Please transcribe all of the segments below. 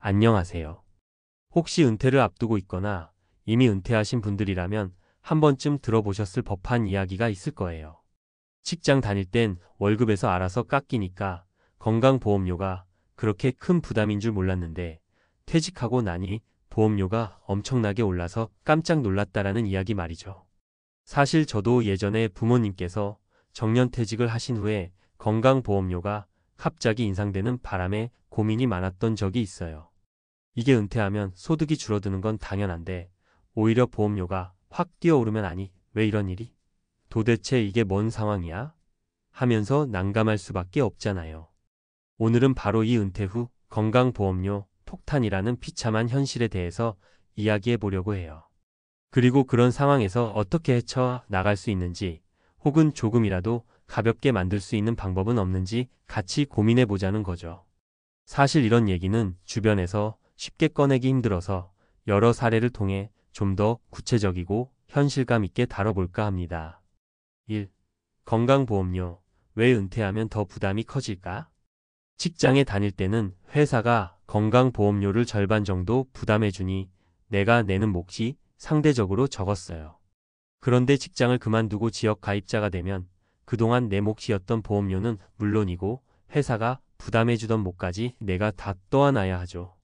안녕하세요. 혹시 은퇴를 앞두고 있거나 이미 은퇴하신 분들이라면 한 번쯤 들어보셨을 법한 이야기가 있을 거예요. 직장 다닐 땐 월급에서 알아서 깎이니까 건강보험료가 그렇게 큰 부담인 줄 몰랐는데 퇴직하고 나니 보험료가 엄청나게 올라서 깜짝 놀랐다라는 이야기 말이죠. 사실 저도 예전에 부모님께서 정년퇴직을 하신 후에 건강보험료가 갑자기 인상되는 바람에 고민이 많았던 적이 있어요. 이게 은퇴하면 소득이 줄어드는 건 당연한데 오히려 보험료가 확 뛰어오르면 아니 왜 이런 일이? 도대체 이게 뭔 상황이야? 하면서 난감할 수밖에 없잖아요. 오늘은 바로 이 은퇴 후 건강보험료 폭탄이라는 비참한 현실에 대해서 이야기해 보려고 해요. 그리고 그런 상황에서 어떻게 헤쳐 나갈 수 있는지 혹은 조금이라도 가볍게 만들 수 있는 방법은 없는지 같이 고민해 보자는 거죠. 사실 이런 얘기는 주변에서 쉽게 꺼내기 힘들어서 여러 사례를 통해 좀 더 구체적이고 현실감 있게 다뤄볼까 합니다. 1. 건강보험료. 왜 은퇴하면 더 부담이 커질까? 직장에 다닐 때는 회사가 건강보험료를 절반 정도 부담해주니 내가 내는 몫이 상대적으로 적었어요. 그런데 직장을 그만두고 지역 가입자가 되면 그동안 내 몫이었던 보험료는 물론이고 회사가 부담해주던 몫까지 내가 다 떠안아야 하죠.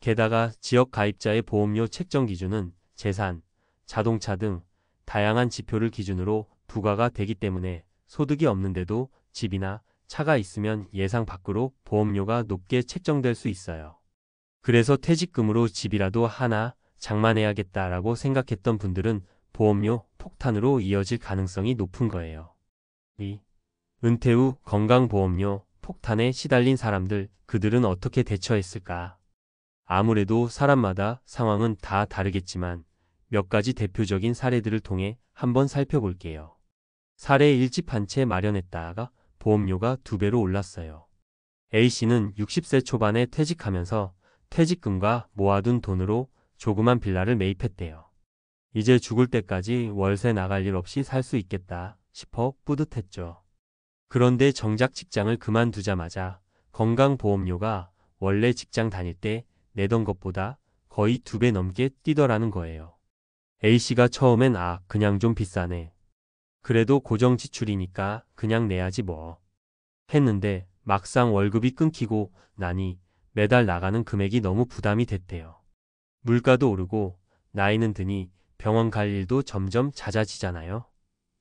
게다가 지역 가입자의 보험료 책정 기준은 재산, 자동차 등 다양한 지표를 기준으로 부과가 되기 때문에 소득이 없는데도 집이나 차가 있으면 예상 밖으로 보험료가 높게 책정될 수 있어요. 그래서 퇴직금으로 집이라도 하나 장만해야겠다라고 생각했던 분들은 보험료 폭탄으로 이어질 가능성이 높은 거예요. 2. 은퇴 후 건강보험료 폭탄에 시달린 사람들, 그들은 어떻게 대처했을까? 아무래도 사람마다 상황은 다 다르겠지만 몇 가지 대표적인 사례들을 통해 한번 살펴볼게요. 사례 1집 한 채 마련했다가 보험료가 2배로 올랐어요. A씨는 60세 초반에 퇴직하면서 퇴직금과 모아둔 돈으로 조그만 빌라를 매입했대요. 이제 죽을 때까지 월세 나갈 일 없이 살 수 있겠다 싶어 뿌듯했죠. 그런데 정작 직장을 그만두자마자 건강보험료가 원래 직장 다닐 때 내던 것보다 거의 2배 넘게 뛰더라는 거예요. A씨가 처음엔 그냥 좀 비싸네. 그래도 고정 지출이니까 그냥 내야지 뭐. 했는데 막상 월급이 끊기고 나니 매달 나가는 금액이 너무 부담이 됐대요. 물가도 오르고 나이는 드니 병원 갈 일도 점점 잦아지잖아요.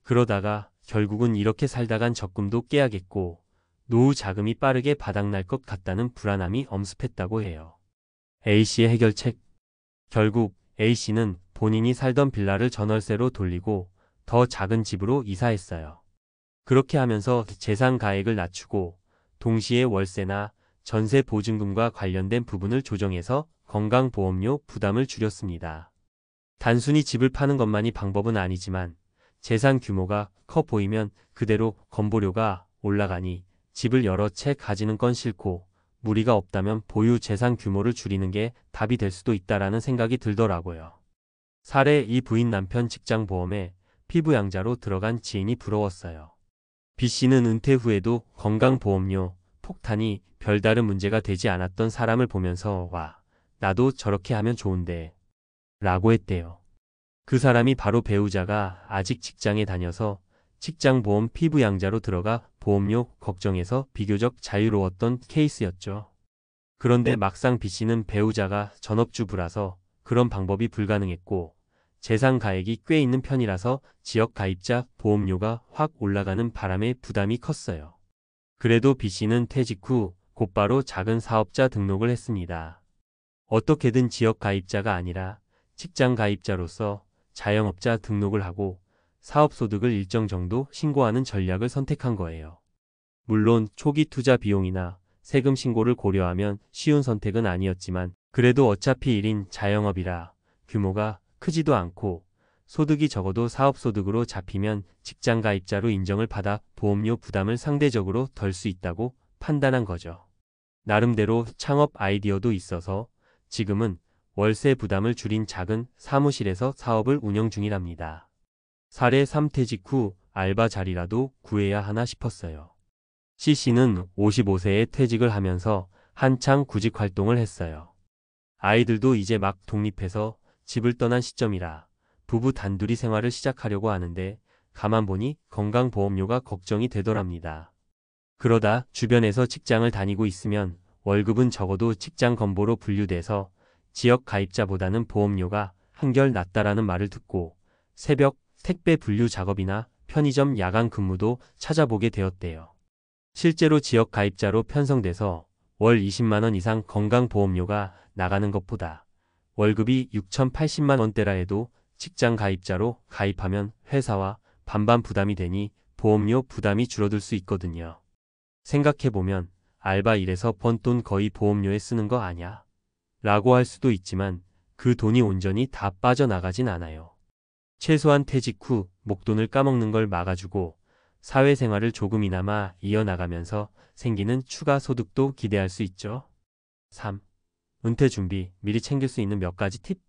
그러다가 결국은 이렇게 살다간 적금도 깨야겠고 노후 자금이 빠르게 바닥날 것 같다는 불안함이 엄습했다고 해요. A씨의 해결책. 결국 A씨는 본인이 살던 빌라를 전월세로 돌리고 더 작은 집으로 이사했어요. 그렇게 하면서 재산 가액을 낮추고 동시에 월세나 전세 보증금과 관련된 부분을 조정해서 건강보험료 부담을 줄였습니다. 단순히 집을 파는 것만이 방법은 아니지만 재산 규모가 커 보이면 그대로 건보료가 올라가니 집을 여러 채 가지는 건 싫고 무리가 없다면 보유 재산 규모를 줄이는 게 답이 될 수도 있다라는 생각이 들더라고요. 사례 2. 부인 남편 직장보험에 피부양자로 들어간 지인이 부러웠어요. B씨는 은퇴 후에도 건강보험료 폭탄이 별다른 문제가 되지 않았던 사람을 보면서 나도 저렇게 하면 좋은데 라고 했대요. 그 사람이 바로 배우자가 아직 직장에 다녀서 직장보험 피부양자로 들어가 보험료 걱정에서 비교적 자유로웠던 케이스였죠. 그런데 막상 B씨는 배우자가 전업주부라서 그런 방법이 불가능했고 재산 가액이 꽤 있는 편이라서 지역 가입자 보험료가 확 올라가는 바람에 부담이 컸어요. 그래도 B씨는 퇴직 후 곧바로 작은 사업자 등록을 했습니다. 어떻게든 지역 가입자가 아니라 직장 가입자로서 자영업자 등록을 하고 사업소득을 일정 정도 신고하는 전략을 선택한 거예요. 물론 초기 투자 비용이나 세금 신고를 고려하면 쉬운 선택은 아니었지만 그래도 어차피 1인 자영업이라 규모가 크지도 않고 소득이 적어도 사업소득으로 잡히면 직장 가입자로 인정을 받아 보험료 부담을 상대적으로 덜 수 있다고 판단한 거죠. 나름대로 창업 아이디어도 있어서 지금은 월세 부담을 줄인 작은 사무실에서 사업을 운영 중이랍니다. 사례 3. 퇴직 후 알바 자리라도 구해야 하나 싶었어요. C씨는 55세에 퇴직을 하면서 한창 구직 활동을 했어요. 아이들도 이제 막 독립해서 집을 떠난 시점이라 부부 단둘이 생활을 시작하려고 하는데 가만 보니 건강보험료가 걱정이 되더랍니다. 그러다 주변에서 직장을 다니고 있으면 월급은 적어도 직장 건보로 분류돼서 지역 가입자보다는 보험료가 한결 낫다라는 말을 듣고 새벽 택배 분류 작업이나 편의점 야간 근무도 찾아보게 되었대요. 실제로 지역 가입자로 편성돼서 월 20만 원 이상 건강보험료가 나가는 것보다 월급이 6,080만 원대라 해도 직장 가입자로 가입하면 회사와 반반 부담이 되니 보험료 부담이 줄어들 수 있거든요. 생각해보면 알바 일해서 번 돈 거의 보험료에 쓰는 거 아냐? 라고 할 수도 있지만 그 돈이 온전히 다 빠져나가진 않아요. 최소한 퇴직 후 목돈을 까먹는 걸 막아주고 사회생활을 조금이나마 이어나가면서 생기는 추가 소득도 기대할 수 있죠. 3. 은퇴 준비, 미리 챙길 수 있는 몇 가지 팁?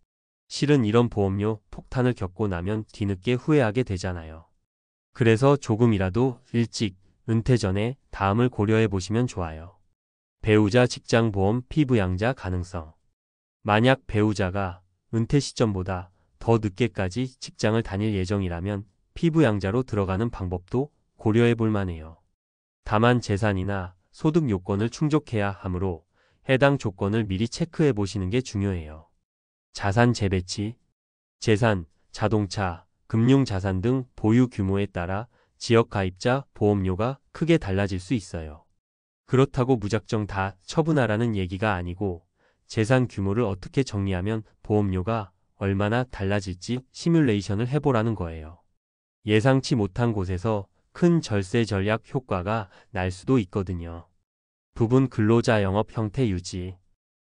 실은 이런 보험료 폭탄을 겪고 나면 뒤늦게 후회하게 되잖아요. 그래서 조금이라도 일찍 은퇴 전에 다음을 고려해 보시면 좋아요. 배우자 직장보험 피부 양자 가능성. 만약 배우자가 은퇴 시점보다 더 늦게까지 직장을 다닐 예정이라면 피부 양자로 들어가는 방법도 고려해 볼 만해요. 다만 재산이나 소득 요건을 충족해야 하므로 해당 조건을 미리 체크해 보시는 게 중요해요. 자산 재배치. 재산, 자동차, 금융자산 등 보유 규모에 따라 지역 가입자 보험료가 크게 달라질 수 있어요. 그렇다고 무작정 다 처분하라는 얘기가 아니고 재산 규모를 어떻게 정리하면 보험료가 얼마나 달라질지 시뮬레이션을 해보라는 거예요. 예상치 못한 곳에서 큰 절세 전략 효과가 날 수도 있거든요. 부분 근로자 영업 형태 유지.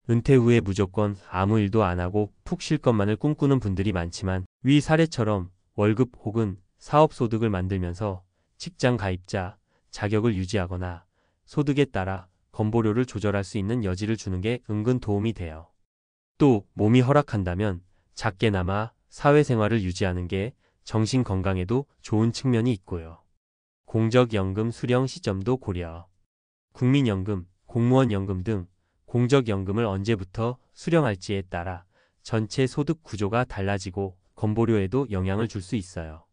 은퇴 후에 무조건 아무 일도 안 하고 푹 쉴 것만을 꿈꾸는 분들이 많지만 위 사례처럼 월급 혹은 사업 소득을 만들면서 직장 가입자 자격을 유지하거나 소득에 따라 건보료를 조절할 수 있는 여지를 주는 게 은근 도움이 돼요. 또 몸이 허락한다면 작게나마 사회생활을 유지하는 게 정신 건강에도 좋은 측면이 있고요. 공적연금 수령 시점도 고려. 국민연금, 공무원연금 등 공적연금을 언제부터 수령할지에 따라 전체 소득 구조가 달라지고 건보료에도 영향을 줄 수 있어요.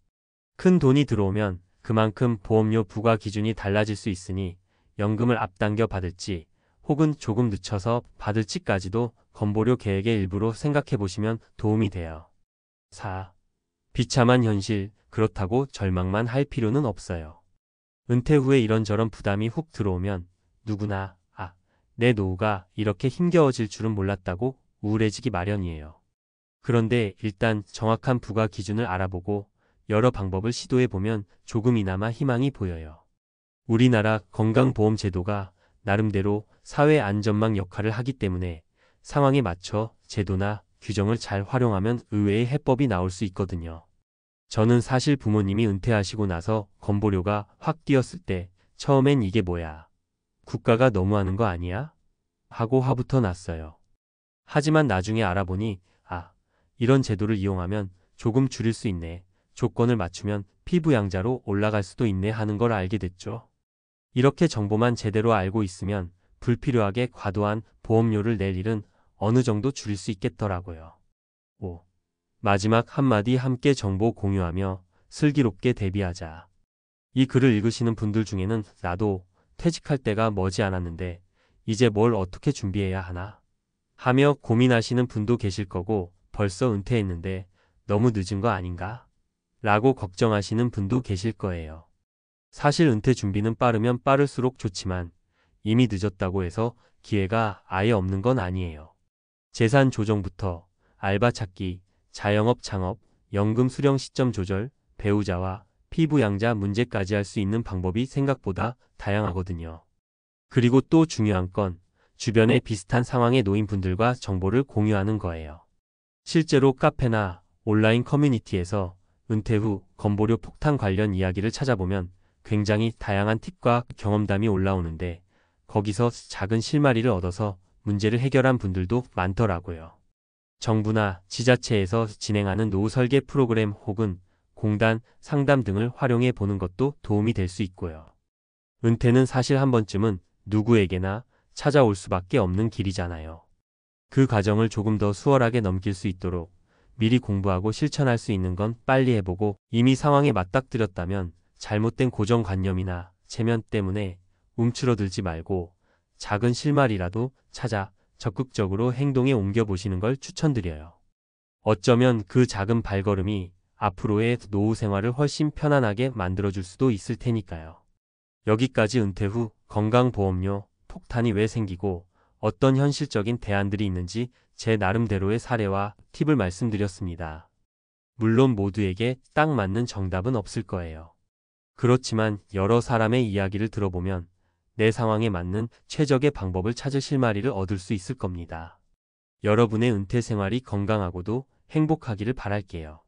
큰 돈이 들어오면 그만큼 보험료 부과 기준이 달라질 수 있으니 연금을 앞당겨 받을지 혹은 조금 늦춰서 받을지까지도 건보료 계획의 일부로 생각해 보시면 도움이 돼요. 4. 비참한 현실, 그렇다고 절망만 할 필요는 없어요. 은퇴 후에 이런저런 부담이 훅 들어오면 누구나 내 노후가 이렇게 힘겨워질 줄은 몰랐다고 우울해지기 마련이에요. 그런데 일단 정확한 부과 기준을 알아보고 여러 방법을 시도해보면 조금이나마 희망이 보여요. 우리나라 건강보험제도가 나름대로 사회 안전망 역할을 하기 때문에 상황에 맞춰 제도나 규정을 잘 활용하면 의외의 해법이 나올 수 있거든요. 저는 사실 부모님이 은퇴하시고 나서 건보료가 확 뛰었을 때 처음엔 이게 뭐야? 국가가 너무하는 거 아니야? 하고 화부터 났어요. 하지만 나중에 알아보니 이런 제도를 이용하면 조금 줄일 수 있네. 조건을 맞추면 피부 양자로 올라갈 수도 있네 하는 걸 알게 됐죠. 이렇게 정보만 제대로 알고 있으면 불필요하게 과도한 보험료를 낼 일은 어느 정도 줄일 수 있겠더라고요. 5. 마지막 한마디 함께 정보 공유하며 슬기롭게 대비하자. 이 글을 읽으시는 분들 중에는 나도 퇴직할 때가 머지 않았는데 이제 뭘 어떻게 준비해야 하나? 하며 고민하시는 분도 계실 거고 벌써 은퇴했는데 너무 늦은 거 아닌가? 라고 걱정하시는 분도 계실 거예요. 사실 은퇴 준비는 빠르면 빠를수록 좋지만 이미 늦었다고 해서 기회가 아예 없는 건 아니에요. 재산 조정부터 알바 찾기, 자영업 창업, 연금 수령 시점 조절, 배우자와 피부 양자 문제까지 할 수 있는 방법이 생각보다 다양하거든요. 그리고 또 중요한 건 주변에 비슷한 상황에 놓인 분들과 정보를 공유하는 거예요. 실제로 카페나 온라인 커뮤니티에서 은퇴 후 건보료 폭탄 관련 이야기를 찾아보면 굉장히 다양한 팁과 경험담이 올라오는데 거기서 작은 실마리를 얻어서 문제를 해결한 분들도 많더라고요. 정부나 지자체에서 진행하는 노후 설계 프로그램 혹은 공단, 상담 등을 활용해 보는 것도 도움이 될 수 있고요. 은퇴는 사실 한 번쯤은 누구에게나 찾아올 수밖에 없는 길이잖아요. 그 과정을 조금 더 수월하게 넘길 수 있도록 미리 공부하고 실천할 수 있는 건 빨리 해보고, 이미 상황에 맞닥뜨렸다면 잘못된 고정관념이나 체면 때문에 움츠러들지 말고 작은 실마리라도 찾아 적극적으로 행동에 옮겨보시는 걸 추천드려요. 어쩌면 그 작은 발걸음이 앞으로의 노후 생활을 훨씬 편안하게 만들어줄 수도 있을 테니까요. 여기까지 은퇴 후 건강보험료 폭탄이 왜 생기고 어떤 현실적인 대안들이 있는지 제 나름대로의 사례와 팁을 말씀드렸습니다. 물론 모두에게 딱 맞는 정답은 없을 거예요. 그렇지만 여러 사람의 이야기를 들어보면 내 상황에 맞는 최적의 방법을 찾을 실마리를 얻을 수 있을 겁니다. 여러분의 은퇴 생활이 건강하고도 행복하기를 바랄게요.